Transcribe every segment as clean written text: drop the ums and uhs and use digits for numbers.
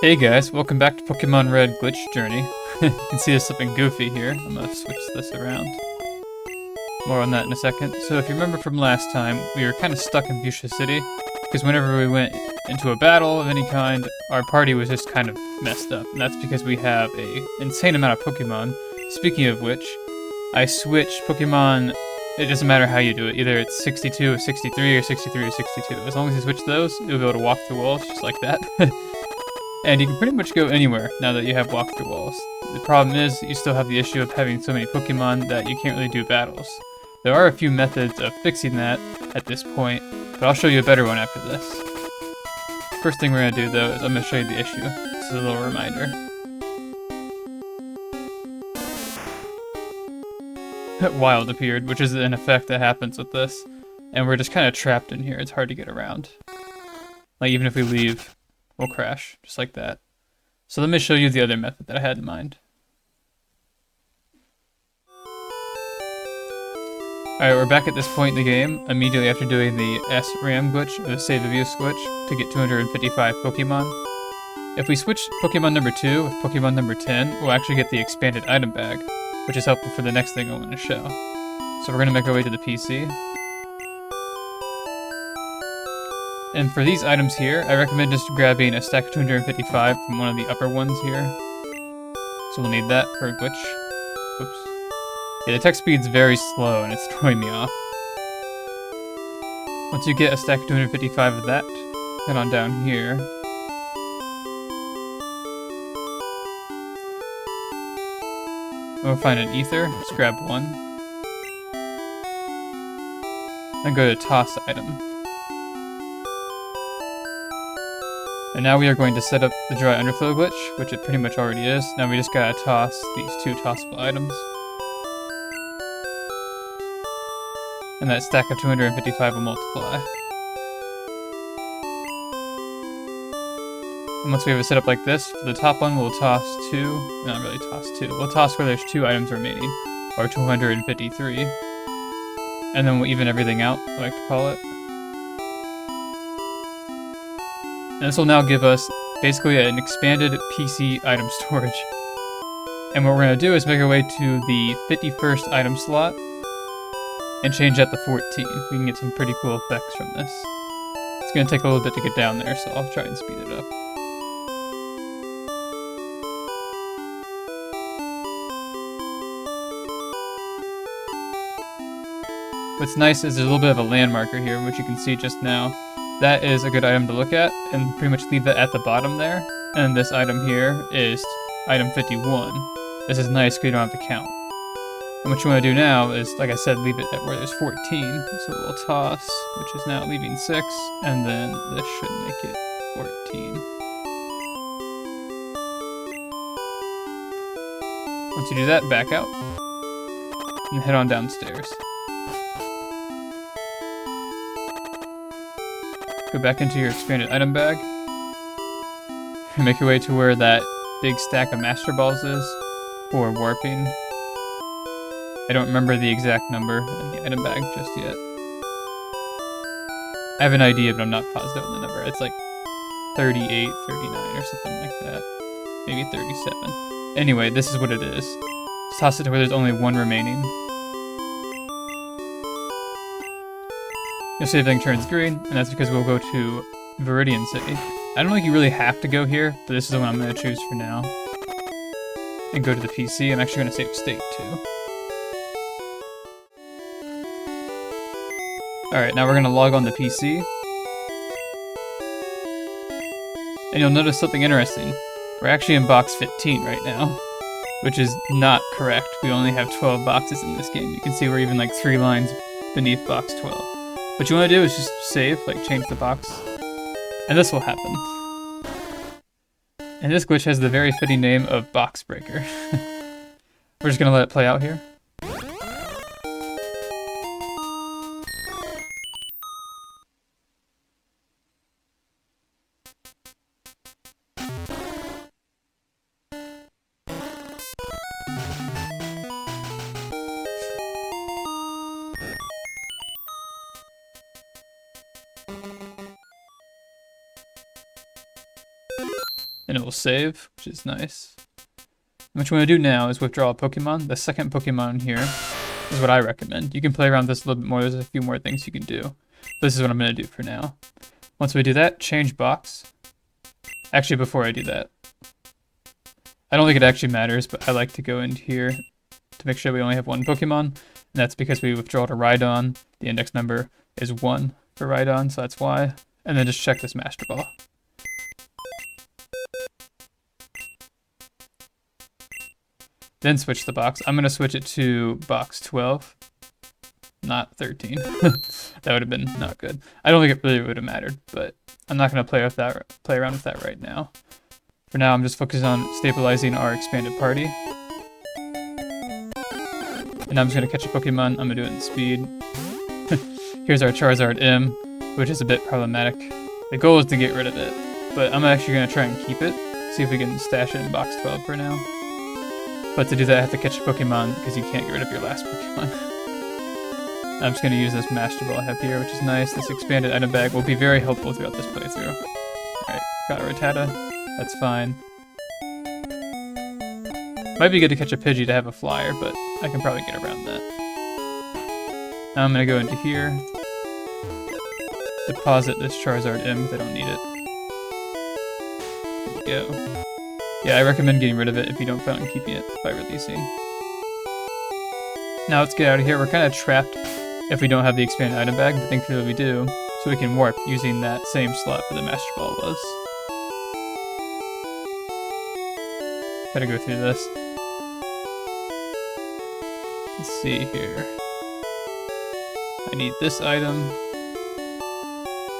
Hey guys, welcome back to Pokemon Red Glitch Journey. You can see there's something goofy here. I'm gonna switch this around. More on that in a second. So if you remember from last time, we were kind of stuck in Fuchsia City, because whenever we went into a battle of any kind, our party was just kind of messed up. And that's because we have a insane amount of Pokemon. Speaking of which, I switched Pokemon. It doesn't matter how you do it. Either it's 62 or 63 or 63 or 62. As long as you switch those, you'll be able to walk through walls just like that. And you can pretty much go anywhere now that you have walk-through walls. The problem is, you still have the issue of having so many Pokemon that you can't really do battles. There are a few methods of fixing that at this point, but I'll show you a better one after this. First thing we're going to do though is I'm going to show you the issue. This is a little reminder. Wild appeared, which is an effect that happens with this, and we're just kind of trapped in here. It's hard to get around. Like even if we leave, we'll crash, just like that. So let me show you the other method that I had in mind. Alright, we're back at this point in the game, immediately after doing the S-RAM glitch, or the Save Abuse glitch, to get 255 Pokemon. If we switch Pokemon number 2 with Pokemon number 10, we'll actually get the expanded item bag, which is helpful for the next thing I want to show. So we're going to make our way to the PC. And for these items here, I recommend just grabbing a stack of 255 from one of the upper ones here. So we'll need that for a glitch. Oops. Yeah, the text speed's very slow and it's throwing me off. Once you get a stack of 255 of that, head on down here. And we'll find an ether, just grab one. Then go to toss item. And now we are going to set up the dry underflow glitch, which it pretty much already is. Now we just gotta toss these two tossable items. And that stack of 255 will multiply. And once we have it set up like this, for the top one we'll toss two, not really toss two, we'll toss where there's two items remaining, or 253. And then we'll even everything out, I like to call it. And this will now give us basically an expanded PC item storage. And what we're going to do is make our way to the 51st item slot and change that to 14. We can get some pretty cool effects from this. It's going to take a little bit to get down there, so I'll try and speed it up. What's nice is there's a little bit of a land marker here, which you can see just now. That is a good item to look at, and pretty much leave that at the bottom there. And this item here is item 51. This is nice because you don't have to count. And what you want to do now is, like I said, leave it at where there's 14. So we'll toss, which is now leaving 6, and then this should make it 14. Once you do that, back out, and head on downstairs. Go back into your expanded item bag, and make your way to where that big stack of Master Balls is, for warping. I don't remember the exact number in the item bag just yet. I have an idea, but I'm not positive on the number. It's like 38, 39 or something like that. Maybe 37. Anyway, this is what it is. Just toss it to where there's only one remaining. You'll see everything turns green, and that's because we'll go to Viridian City. I don't think you really have to go here, but this is the one I'm going to choose for now. And go to the PC. I'm actually going to save state too. Alright, now we're going to log on the PC. And you'll notice something interesting. We're actually in box 15 right now, which is not correct. We only have 12 boxes in this game. You can see we're even like 3 lines beneath box 12. What you want to do is just save, like change the box, and this will happen. And this glitch has the very fitting name of Box Breaker. We're just going to let it play out here. and it will save, which is nice. What you want to do now is withdraw a Pokemon. The second Pokemon here is what I recommend. You can play around with this a little bit more. There's a few more things you can do. This is what I'm going to do for now. Once we do that, change box. Actually, before I do that, I don't think it actually matters, but I like to go into here to make sure we only have one Pokemon. And that's because we withdraw to Rhydon. The index number is 1 for Rhydon, so that's why. And then just check this Master Ball. Then switch the box. I'm going to switch it to box 12, not 13. That would have been not good. I don't think it really would have mattered, but I'm not going to play around with that right now. For now, I'm just focusing on stabilizing our expanded party. And I'm just going to catch a Pokemon. I'm going to do it in speed. Here's our Charizard M, which is a bit problematic. The goal is to get rid of it, but I'm actually going to try and keep it. See if we can stash it in box 12 for now. But to do that, I have to catch a Pokemon because you can't get rid of your last Pokemon. I'm just going to use this Master Ball I have here, which is nice. This expanded item bag will be very helpful throughout this playthrough. Alright, got a Rattata. That's fine. Might be good to catch a Pidgey to have a flyer, but I can probably get around that. Now I'm going to go into here. Deposit this Charizard M because I don't need it. There we go. Yeah, I recommend getting rid of it if you don't plan on keeping it by releasing. Now let's get out of here. We're kind of trapped if we don't have the expanded item bag, but thankfully we do, so we can warp using that same slot where the Master Ball was. Gotta go through this. Let's see here. I need this item.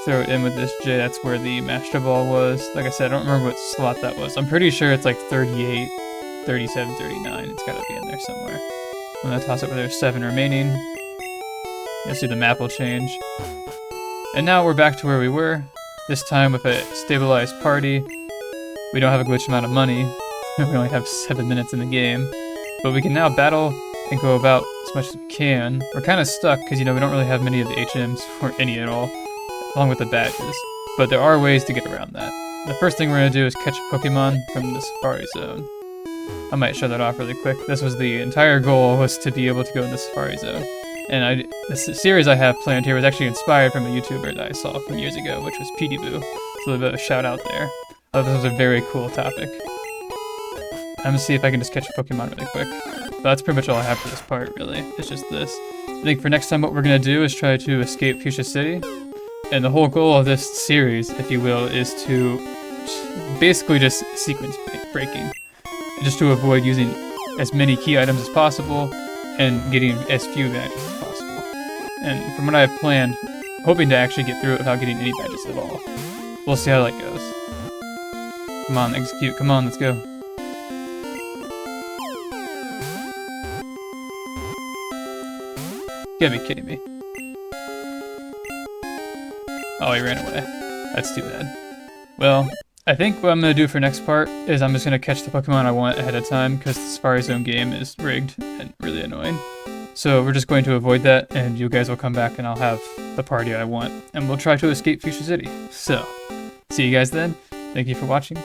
Throw it in with this J, that's where the Master Ball was. Like I said, I don't remember what slot that was. I'm pretty sure it's like 38, 37, 39. It's gotta be in there somewhere. I'm gonna toss it where there's 7 remaining. You'll see the map will change. And now we're back to where we were. This time with a stabilized party. We don't have a glitch amount of money. We only have 7 minutes in the game. But we can now battle and go about as much as we can. We're kind of stuck because, you know, we don't really have many of the HMs, or any at all, along with the badges. But there are ways to get around that. The first thing we're going to do is catch a Pokemon from the Safari Zone. I might show that off really quick. This was the entire goal, was to be able to go in the Safari Zone. And the series I have planned here was actually inspired from a YouTuber that I saw from years ago, which was Peteyboo. So a little bit of a shout out there. Oh, this was a very cool topic. I'm gonna see if I can just catch a Pokemon really quick. But that's pretty much all I have for this part, really. It's just this. I think for next time what we're gonna do is try to escape Fuchsia City. And the whole goal of this series, if you will, is to basically just sequence breaking. Just to avoid using as many key items as possible and getting as few badges as possible. And from what I have planned, hoping to actually get through it without getting any badges at all. We'll see how that goes. Come on, execute. Come on, let's go. You gotta be kidding me. Oh, he ran away. That's too bad. Well, I think what I'm going to do for next part is I'm just going to catch the Pokemon I want ahead of time because the Safari Zone game is rigged and really annoying. So we're just going to avoid that and you guys will come back and I'll have the party I want and we'll try to escape Fuchsia City. So, see you guys then. Thank you for watching.